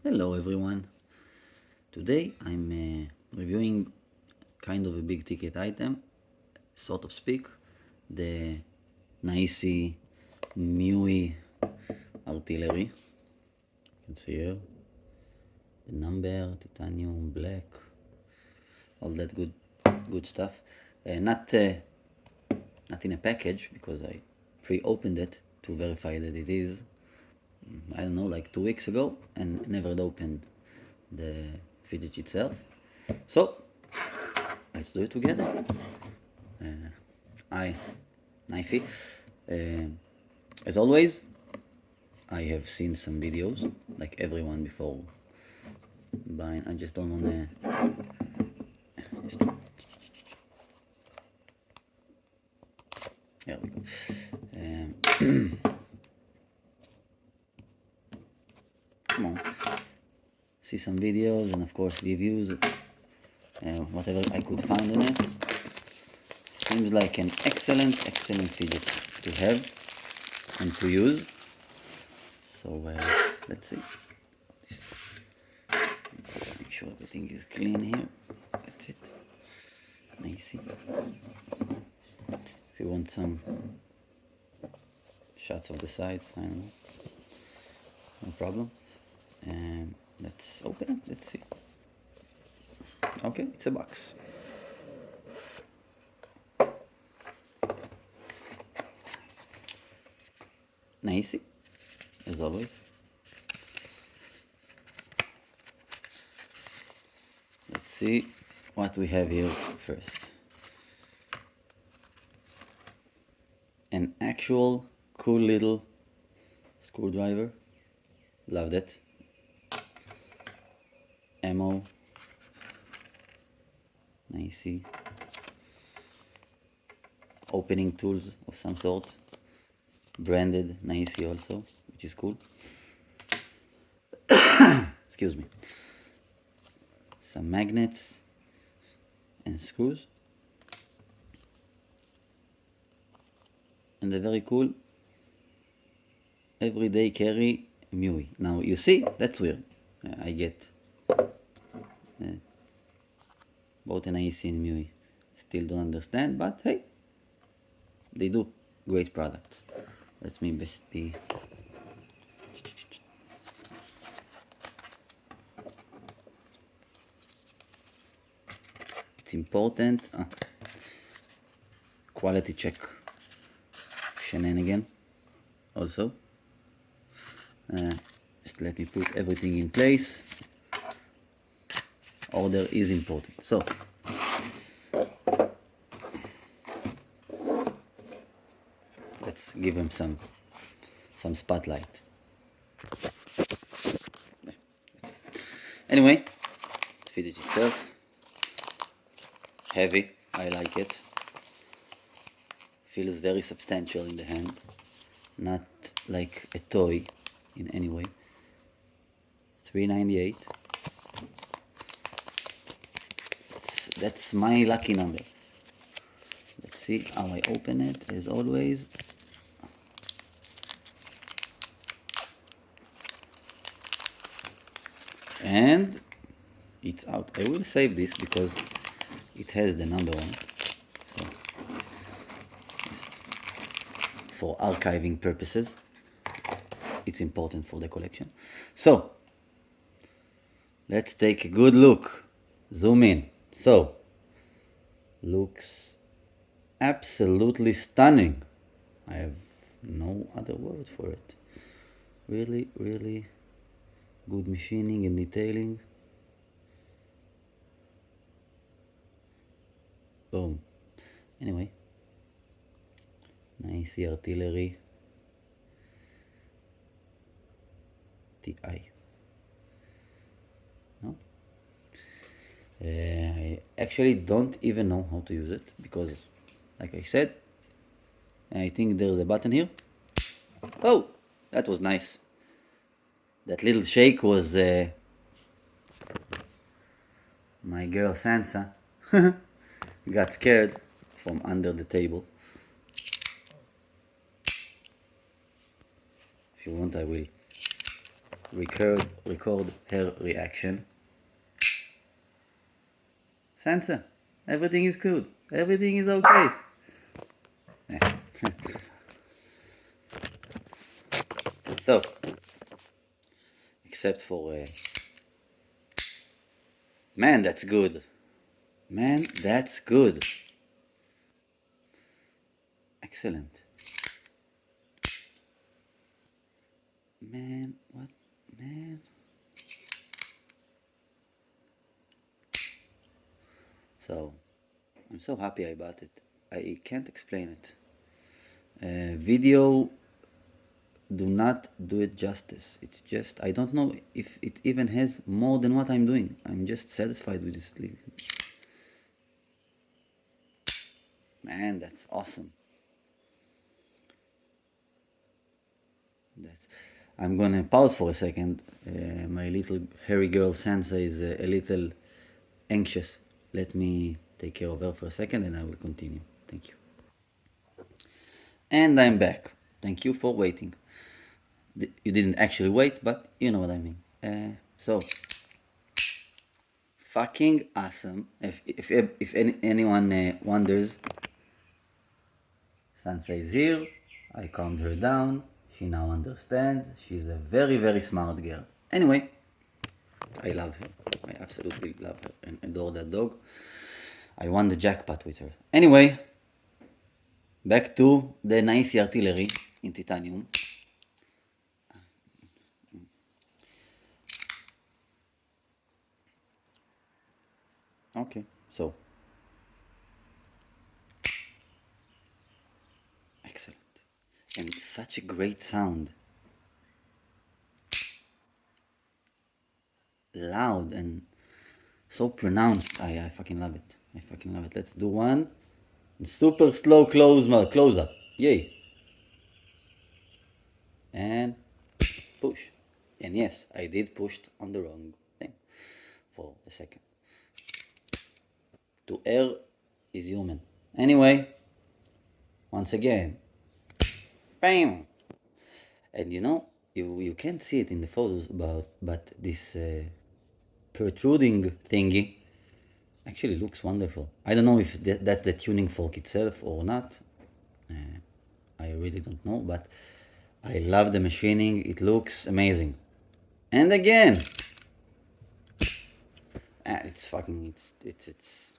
Hello everyone. Today I'm reviewing kind of a big ticket item, sort of speak, the Nayici MUYI Artillery. You can see here the number, titanium, black, all that good stuff. Not in a package because I pre-opened it to verify that it is. I don't know, like 2 weeks ago, and never opened the fidget itself. So let's do it together. I, Knifey. As always, I have seen some videos, like everyone before buying. I just don't wanna. There we go. Come on. See some videos and of course reviews, whatever I could find on it. Seems like an excellent fidget to have and to use. So let's see. Make sure everything is clean here. That's it. Nice. If you want some shots of the sides, I don't know. No problem. Let's open it. Let's see. Okay, it's a box. Nice, as always. Let's see what we have here first. An actual cool little screwdriver. Love that. Ammo. Nice. Opening tools of some sort. Branded Nayici also, which is cool. Excuse me. Some magnets and screws. And a very cool everyday carry MUYI. Now you see, that's weird. I get both an Nayici and MUYI. Still don't understand, but hey, they do great products. Let me best be. It's important. Quality check. Shenanigan. Also. Just let me put everything in place. Order is important. So. Let's give him some spotlight. Anyway, fidget itself, heavy, I like it. Feels very substantial in the hand, not like a toy in any way. $3.98. That's my lucky number. Let's see how I open it, as always. And it's out. I will save this because it has the number on it, so for archiving purposes it's important for the collection. So let's take a good look, zoom in. So looks absolutely stunning. I have no other word for it. Really good machining and detailing. Boom. Anyway, Nayici Artillery TI. No? I actually don't even know how to use it because, like I said, I think there's a button here. Oh, that was nice. That little shake was my girl Sansa got scared from under the table. If you want, I will record her reaction. Sansa, everything is good. Everything is okay. So, except for... man, that's good. Man, that's good. Excellent. Man, what? Man. So, I'm so happy I bought it. I can't explain it. Video do not do it justice. It's just, I don't know if it even has more than what I'm doing. I'm just satisfied with this. Man, that's awesome. I'm gonna pause for a second. My little hairy girl Sansa is a little anxious. Let me take care of her for a second and I will continue. Thank you. And I'm back. Thank you for waiting. You didn't actually wait, but you know what I mean. So, fucking awesome. If anyone wonders, Sansa is here. I calmed her down. She now understands. She's a very, very smart girl. Anyway, I love her. I absolutely love her and adore that dog. I won the jackpot with her. Anyway, back to the Nayici Artillery in titanium. Okay, so excellent. And such a great sound. Loud and so pronounced. I fucking love it. I fucking love it. Let's do one. Super slow close up. Yay. And push. And yes, I did push on the wrong thing for a second. To err is human. Anyway, once again. Bam! And you know, you can't see it in the photos, but this protruding thingy actually looks wonderful. I don't know if that's the tuning fork itself or not. I really don't know, but I love the machining. It looks amazing. And again, it's fucking, it's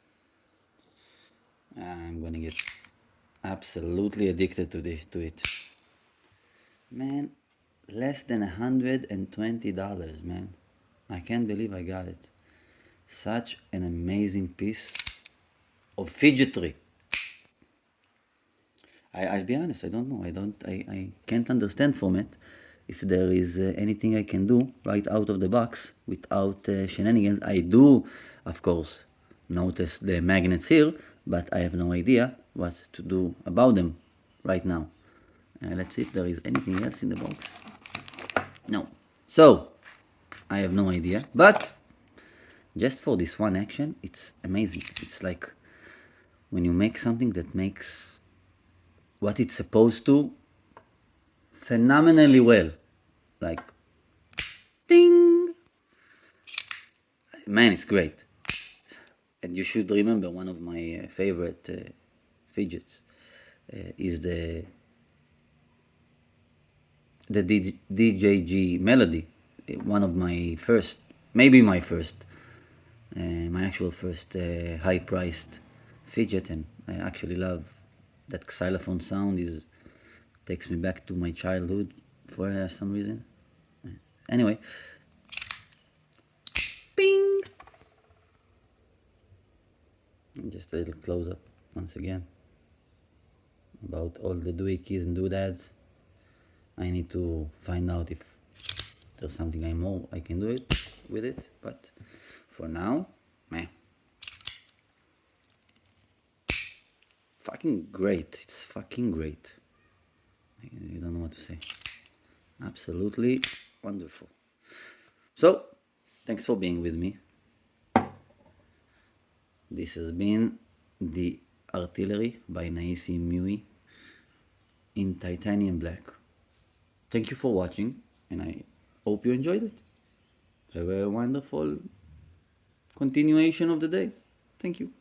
I'm gonna get absolutely addicted to it. Man, less than $120, man. I can't believe I got it. Such an amazing piece of fidgetry. I'll be honest, I don't know. I can't understand from it if there is anything I can do right out of the box without shenanigans. I do, of course, notice the magnets here, but I have no idea what to do about them right now. Let's see if there is anything else in the box. No. So, I have no idea, but just for this one action, it's amazing. It's like when you make something that makes what it's supposed to phenomenally well. Like, ding! Man, it's great. And you should remember one of my favorite fidgets is the DJG Melody. One of my first, maybe my first, my actual first high-priced fidget, and I actually love that xylophone sound. Takes me back to my childhood for some reason. Anyway, bing! And just a little close-up once again about all the doohickeys and doodads. I need to find out if there's something I can do with it, but for now, man, fucking great. It's fucking great. I don't know what to say. Absolutely wonderful. So, thanks for being with me. This has been the Artillery by Nayici MUYI in titanium black. Thank you for watching, and I Hope you enjoyed it. Have a wonderful continuation of the day. Thank you.